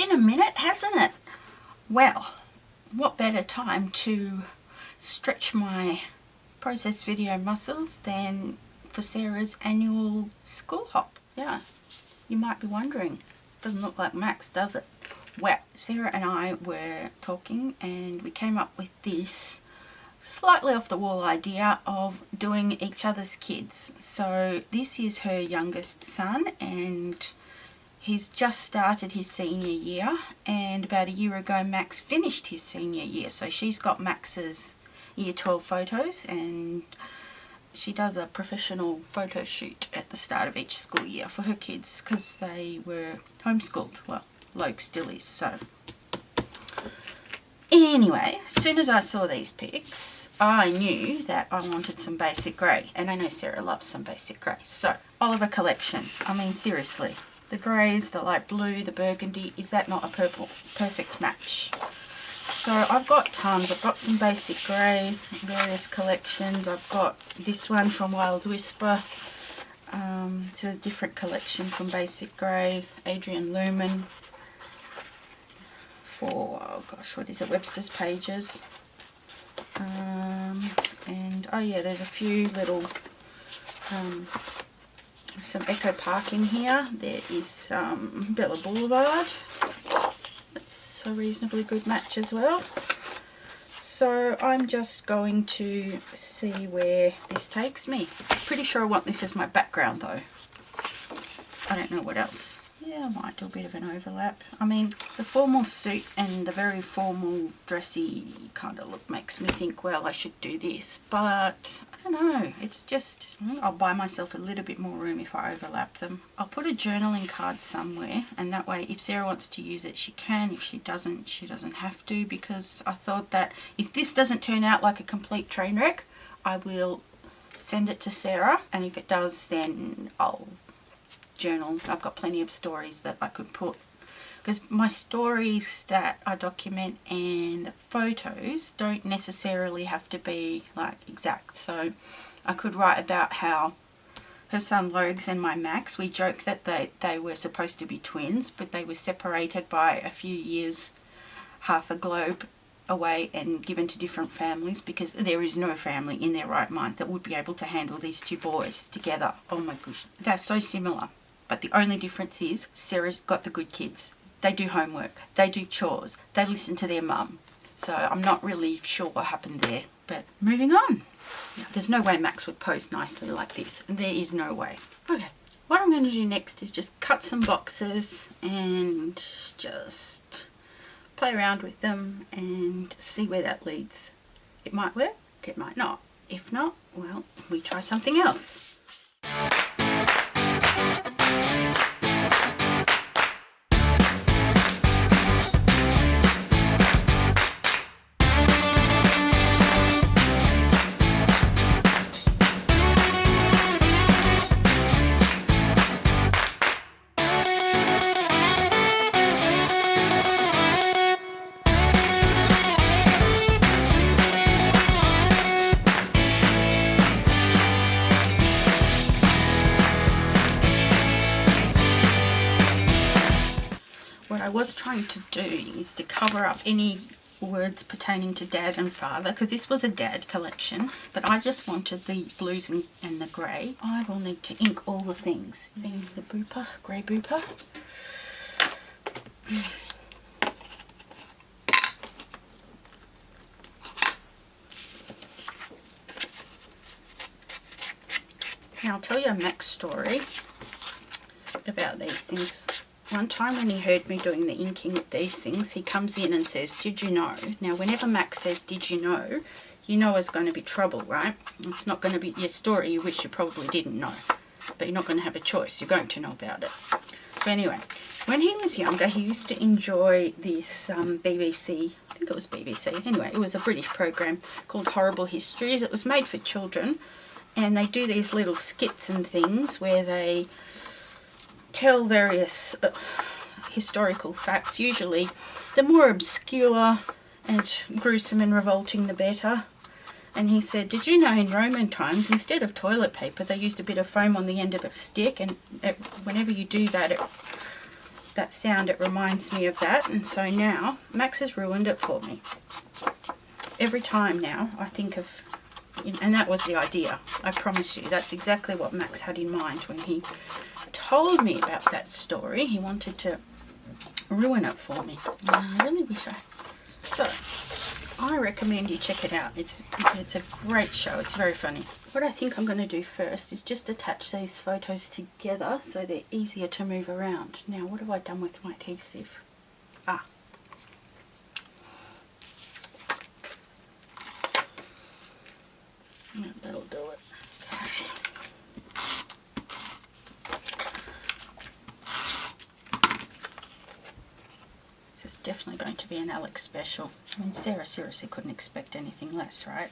been a minute, hasn't it? Well, what better time to stretch my processed video muscles than for Sarah's annual school hop. Yeah, you might be wondering, doesn't look like Max, does it? Well, Sarah and I were talking and we came up with this slightly off the wall idea of doing each other's kids. So this is her youngest son and he's just started his senior year, and about a year ago Max finished his senior year. So she's got Max's year 12 photos and she does a professional photo shoot at the start of each school year for her kids because they were homeschooled. Well, Logue still is, so anyway, as soon as I saw these pics, I knew that I wanted some basic grey, and I know Sarah loves some basic grey. So, Oliver collection. I mean, seriously, the greys, the light blue, the burgundy, is that not a purple? Perfect match. So I've got tons. I've got some basic grey, various collections. I've got this one from Wild Whisper. It's a different collection from basic grey. Adrian Lumen. For, oh gosh, what is it, Webster's Pages. And oh yeah, there's a few little some Echo Park in here. There is some Bella Boulevard. That's a reasonably good match as well. So I'm just going to see where this takes me. Pretty sure I want this as my background though. I don't know what else. Yeah, I might do a bit of an overlap. I mean, the formal suit and the very formal dressy kind of look makes me think, well, I should do this. But I don't know. It's just, I'll buy myself a little bit more room if I overlap them. I'll put a journaling card somewhere, and that way if Sarah wants to use it, she can. If she doesn't have to, because I thought that if this doesn't turn out like a complete train wreck, I will send it to Sarah, and if it does, then I'll journal. I've got plenty of stories that I could put, because my stories that I document and photos don't necessarily have to be like exact. So I could write about how her son Logues and my Max, we joke that they were supposed to be twins, but they were separated by a few years, half a globe away, and given to different families, because there is no family in their right mind that would be able to handle these two boys together. Oh my gosh, they're so similar. But the only difference is Sarah's got the good kids. They do homework, they do chores, they listen to their mum. So I'm not really sure what happened there. But moving on. There's no way Max would pose nicely like this. There is no way. Okay, what I'm going to do next is just cut some boxes and just play around with them and see where that leads. It might work, it might not. If not, well, we try something else. What I was trying to do is to cover up any words pertaining to dad and father, because this was a dad collection, but I just wanted the blues and the grey. I will need to ink all the things. Then the booper, grey booper. Now I'll tell you a Max story about these things. One time when he heard me doing the inking with these things, he comes in and says, "Did you know?" Now whenever Max says, "Did you know it's going to be trouble, right? It's not going to be your story you wish you probably didn't know, but you're not going to have a choice. You're going to know about it." So anyway, when he was younger, he used to enjoy this BBC, I think it was BBC, anyway, it was a British program called Horrible Histories. It was made for children, and they do these little skits and things where they tell various historical facts. Usually the more obscure and gruesome and revolting the better. And he said, "Did you know in Roman times, instead of toilet paper, they used a bit of foam on the end of a stick, and whenever you do that, that sound, it reminds me of that. And so now Max has ruined it for me. Every time now I think of, and that was the idea, I promise you, that's exactly what Max had in mind when he told me about that story. He wanted to ruin it for me. I really wish so I recommend you check it out. It's a great show. It's very funny. What I think I'm going to do first is just attach these photos together so they're easier to move around. Now, what have I done with my adhesive? Yeah, that'll do it. Okay. This is definitely going to be an Alex special. I mean, Sarah seriously couldn't expect anything less, right?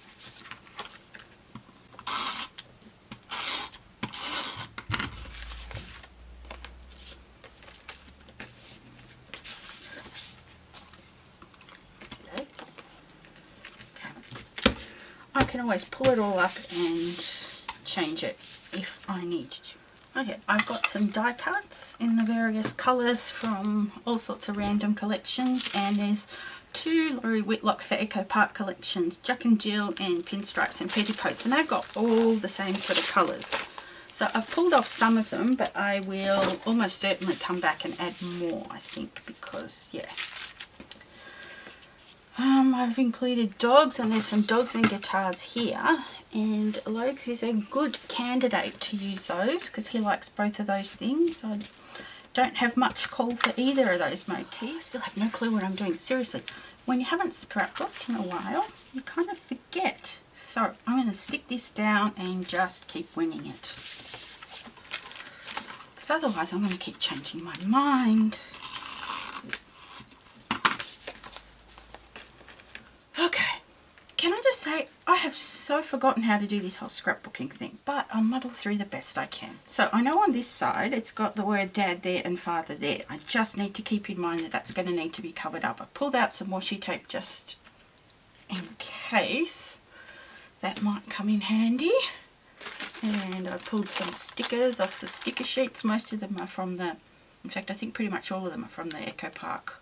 I can always pull it all up and change it if I need to. Okay, I've got some die cuts in the various colours from all sorts of random collections, and there's 2 Laurie Whitlock for Echo Park collections, Jack and Jill and Pinstripes and Petticoats, and they've got all the same sort of colours. So I've pulled off some of them, but I will almost certainly come back and add more, I think, because, yeah. I've included dogs, and there's some dogs and guitars here, and Logs is a good candidate to use those because he likes both of those things. I don't have much call for either of those motifs. Still have no clue what I'm doing. Seriously, when you haven't scrapbooked in a while, you kind of forget. So I'm going to stick this down and just keep winging it, because otherwise I'm going to keep changing my mind. Okay, can I just say, I have so forgotten how to do this whole scrapbooking thing, but I'll muddle through the best I can. So I know on this side it's got the word Dad there and Father there. I just need to keep in mind that that's going to need to be covered up. I pulled out some washi tape just in case. That might come in handy. And I pulled some stickers off the sticker sheets. Most of them are from the, in fact I think pretty much all of them are from the Echo Park.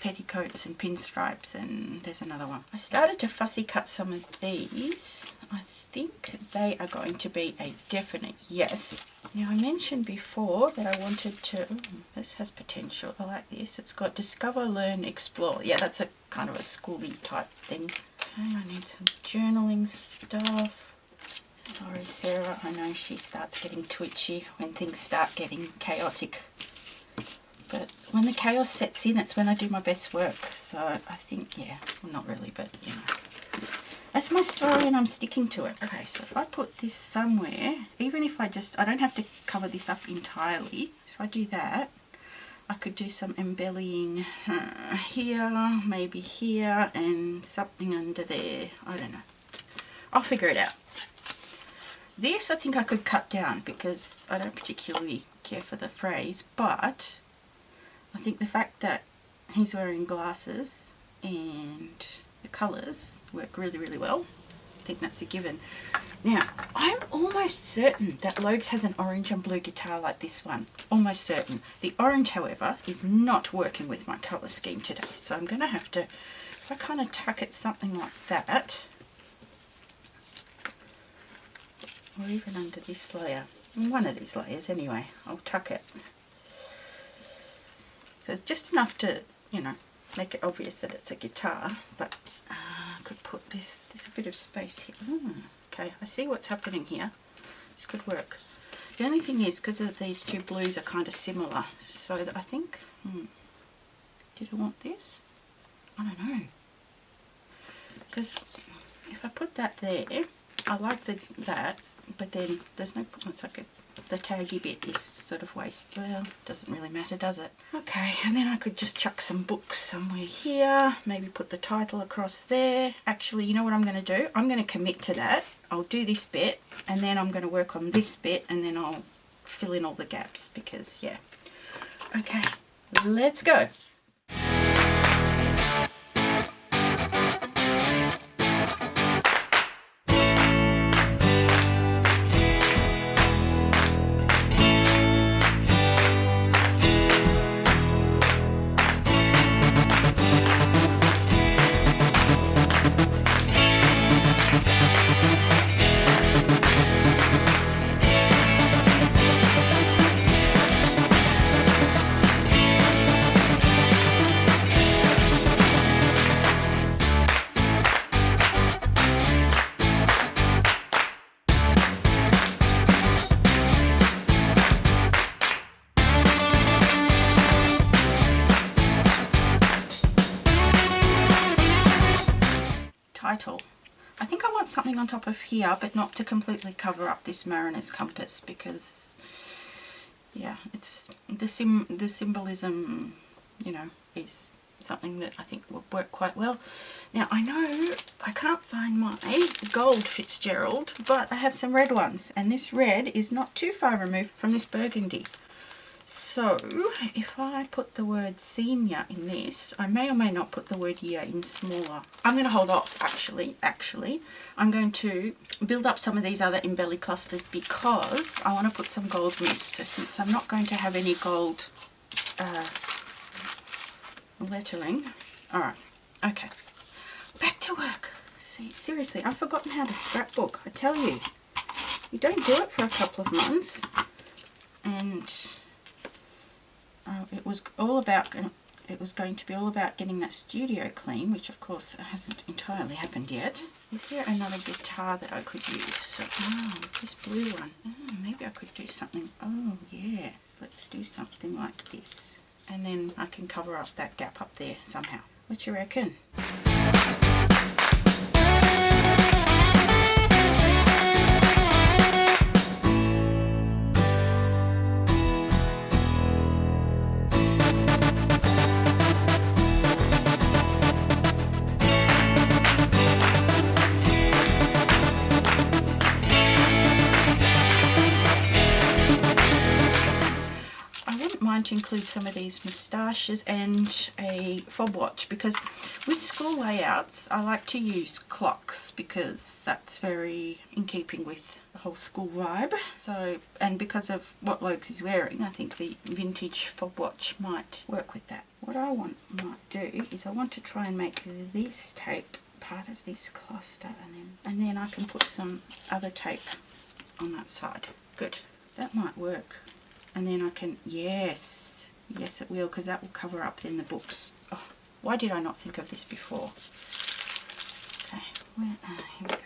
Petticoats and Pinstripes, and there's another one. I started to fussy cut some of these. I think they are going to be a definite yes. Now I mentioned before that I wanted to, this has potential, I like this. It's got Discover, Learn, Explore. Yeah, that's a kind of a schooly type thing. Okay, I need some journaling stuff. Sorry Sarah, I know she starts getting twitchy when things start getting chaotic. But when the chaos sets in, it's when I do my best work. So I think, yeah, well, not really, but, you know. That's my story and I'm sticking to it. Okay, so if I put this somewhere, even if I don't have to cover this up entirely. If I do that, I could do some embellying here, maybe here, and something under there. I don't know. I'll figure it out. This I think I could cut down because I don't particularly care for the phrase, but I think the fact that he's wearing glasses and the colours work really, really well. I think that's a given. Now, I'm almost certain that Logs has an orange and blue guitar like this one. Almost certain. The orange, however, is not working with my colour scheme today. So I'm going to have to, if I kind of tuck it something like that, or even under this layer, one of these layers anyway, I'll tuck it. It's just enough to, you know, make it obvious that it's a guitar, but I could put this, there's a bit of space here. Okay, I see what's happening here. This could work. The only thing is, because of these two blues are kind of similar, so that I think, did I want this? I don't know. Because if I put that there, I like that, but then there's no, it's like the taggy bit is sort of waste. Well, doesn't really matter, does it? Okay, and then I could just chuck some books somewhere here, maybe put the title across there. Actually, you know what I'm going to do? I'm going to commit to that. I'll do this bit, and then I'm going to work on this bit, and then I'll fill in all the gaps, because, yeah. Okay, let's go. title. I think I want something on top of here, but not to completely cover up this Mariner's Compass, because yeah, it's the symbolism, you know, is something that I think will work quite well. Now I know I can't find my gold Fitzgerald, but I have some red ones, and this red is not too far removed from this burgundy. So if I put the word senior in this, I may or may not put the word year in smaller. I'm going to hold off actually. I'm going to build up some of these other embelly clusters because I want to put some gold mist. So since I'm not going to have any gold lettering. Alright, okay. Back to work. See, seriously, I've forgotten how to scrapbook. I tell you, you don't do it for a couple of months. And it was going to be all about getting that studio clean, which of course hasn't entirely happened yet. Is there another guitar that I could use? Oh, this blue one. Oh, maybe I could do something. Oh yes, let's do something like this. And then I can cover up that gap up there somehow. What you reckon? To include some of these moustaches and a fob watch, because with school layouts I like to use clocks because that's very in keeping with the whole school vibe. So, and because of what Logs is wearing, I think the vintage fob watch might work with that. What I might do is I want to try and make this tape part of this cluster, and then I can put some other tape on that side. Good, that might work. And then I can, yes it will, because that will cover up then the books. Oh, why did I not think of this before? Okay, here we go.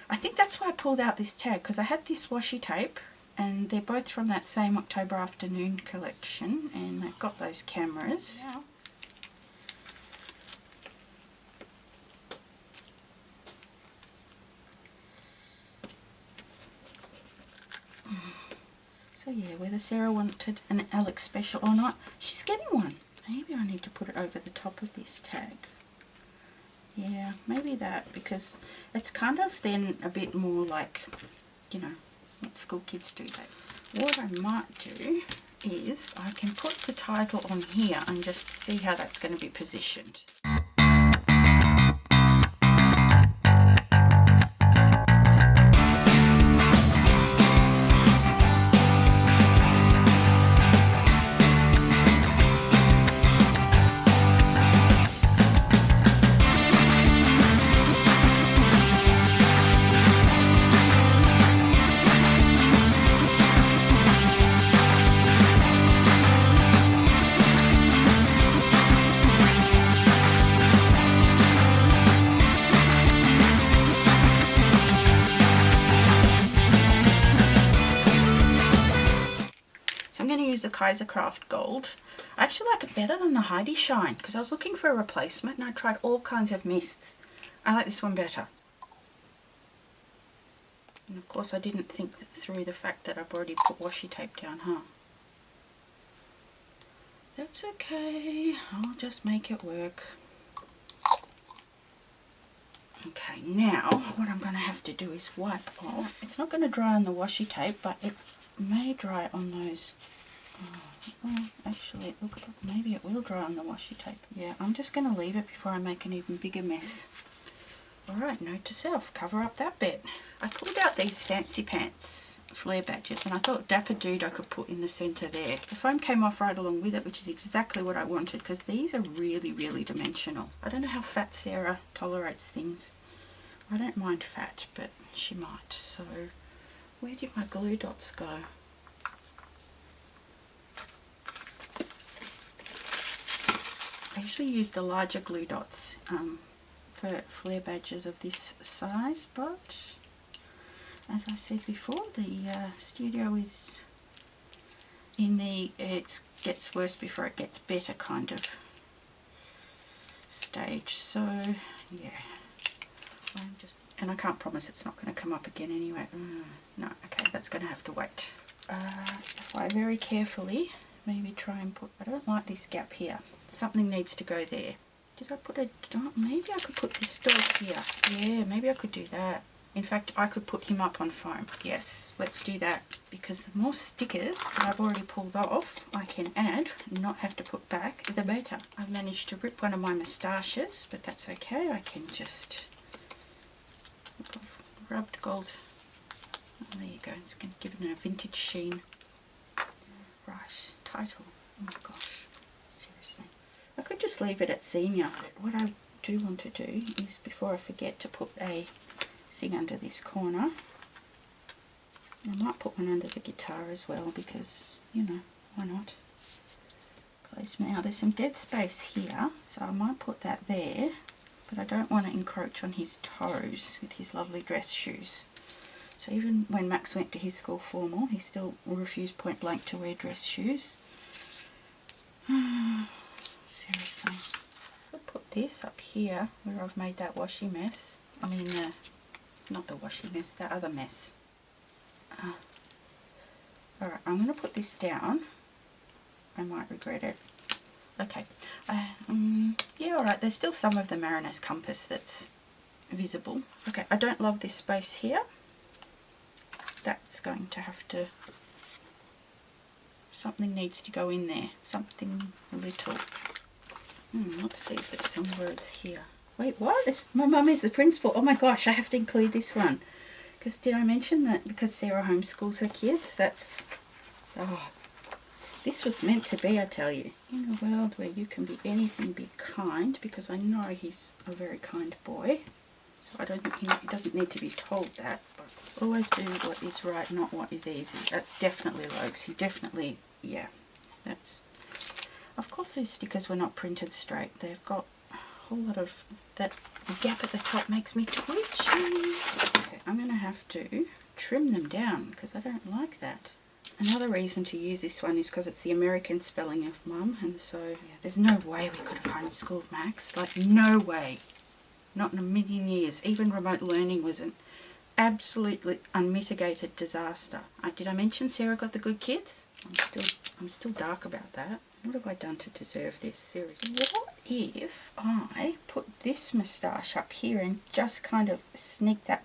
I think that's why I pulled out this tag, because I had this washi tape, and they're both from that same October Afternoon collection, and they've got those cameras. Now, so yeah, whether Sarah wanted an Alex special or not, she's getting one. Maybe I need to put it over the top of this tag. Yeah, maybe that, because it's kind of then a bit more like, you know, what school kids do. What I might do is I can put the title on here and just see how that's going to be positioned. The Kaisercraft Gold. I actually like it better than the Heidi Shine, because I was looking for a replacement and I tried all kinds of mists. I like this one better. And of course I didn't think through the fact that I've already put washi tape down, huh? That's okay, I'll just make it work. Okay, now what I'm going to have to do is wipe off. It's not going to dry on the washi tape, but it may dry on those. Oh, well, actually, look, maybe it will dry on the washi tape. Yeah, I'm just going to leave it before I make an even bigger mess. Alright, note to self, cover up that bit. I pulled out these Fancy Pants flare badges, and I thought Dapper Dude I could put in the centre there. The foam came off right along with it, which is exactly what I wanted, because these are really, really dimensional. I don't know how fat Sarah tolerates things. I don't mind fat, but she might. So, where did my glue dots go? I usually use the larger glue dots for flare badges of this size, but as I said before, the studio is in the it gets worse before it gets better kind of stage. So yeah, And I can't promise it's not going to come up again anyway. No, okay, that's going to have to wait. If I very carefully maybe try and put, I don't like this gap here. Something needs to go there. Did I put a, maybe I could put this dog here. Yeah, maybe I could do that. In fact, I could put him up on foam. Yes, let's do that. Because the more stickers that I've already pulled off I can add and not have to put back, the better. I've managed to rip one of my moustaches, but that's okay. I can just rubbed gold. Oh, there you go. It's going to give it a vintage sheen. Right, title. Oh my gosh, seriously. I could just leave it at senior. What I do want to do is, before I forget, to put a thing under this corner. I might put one under the guitar as well because, you know, why not? Now there's some dead space here, so I might put that there, but I don't want to encroach on his toes with his lovely dress shoes. So even when Max went to his school formal, he still refused point blank to wear dress shoes. Seriously. I'll put this up here where I've made that washy mess. I mean, not the washy mess, that other mess. Alright, I'm going to put this down. I might regret it. Okay. Yeah, alright, there's still some of the Mariners compass that's visible. Okay, I don't love this space here. That's going to have to... Something needs to go in there. Something little. Let's see if there's some words here. Wait, what? My mum is the principal. Oh my gosh, I have to include this one. Because did I mention that because Sara homeschools her kids? That's... Oh, this was meant to be, I tell you. In a world where you can be anything, be kind, because I know he's a very kind boy. So I don't think he doesn't need to be told that. But always do what is right, not what is easy. That's definitely Logs. He definitely, yeah. That's... Of course these stickers were not printed straight. They've got a whole lot of... That gap at the top makes me twitchy. Okay, I'm going to have to trim them down because I don't like that. Another reason to use this one is because it's the American spelling of Mum, and so yeah, there's no way we could have homeschooled Max. Like, no way. Not in a million years. Even remote learning was an absolutely unmitigated disaster. Did I mention Sara got the good kids? I'm still dark about that. What have I done to deserve this? Seriously. What if I put this moustache up here and just kind of sneak that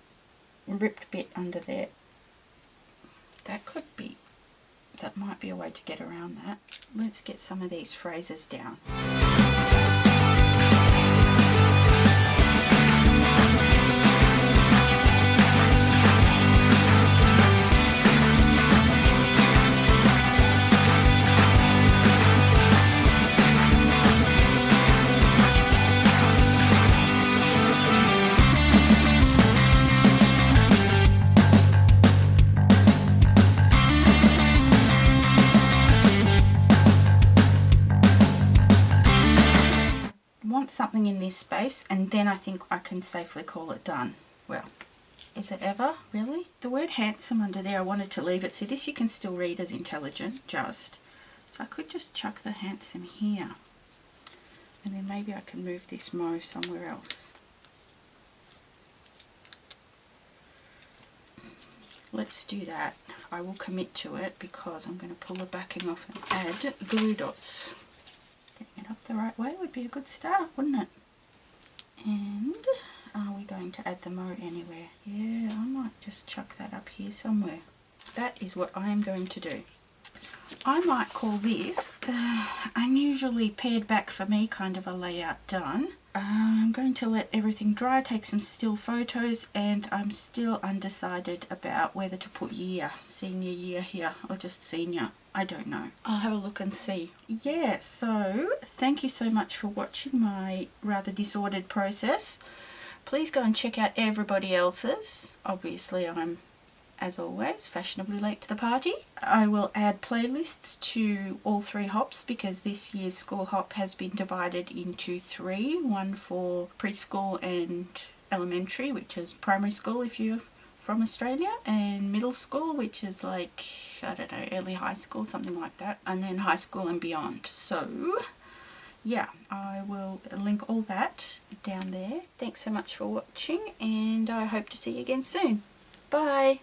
ripped bit under there? That could be... That might be a way to get around that. Let's get some of these phrases down. Something in this space, and then I think I can safely call it done. Well, is it ever? Really? The word handsome under there, I wanted to leave it. See, this you can still read as intelligent, just. So I could just chuck the handsome here. And then maybe I can move this mo somewhere else. Let's do that. I will commit to it because I'm going to pull the backing off and add glue dots. Getting it up the right way would be a good start, wouldn't it? And are we going to add the mo anywhere? Yeah, I might just chuck that up here somewhere. That is what I am going to do. I might call this unusually pared back for me kind of a layout done. I'm going to let everything dry, take some still photos, and I'm still undecided about whether to put year, senior year here, or just senior. I don't know. I'll have a look and see. Yeah, so thank you so much for watching my rather disordered process. Please go and check out everybody else's. Obviously I'm, as always, fashionably late to the party. I will add playlists to all three hops because this year's school hop has been divided into three. One for preschool and elementary, which is primary school if you're from Australia, and middle school, which is like, I don't know, early high school, something like that, and then high school and beyond. So yeah, I will link all that down there. Thanks so much for watching, and I hope to see you again soon. Bye!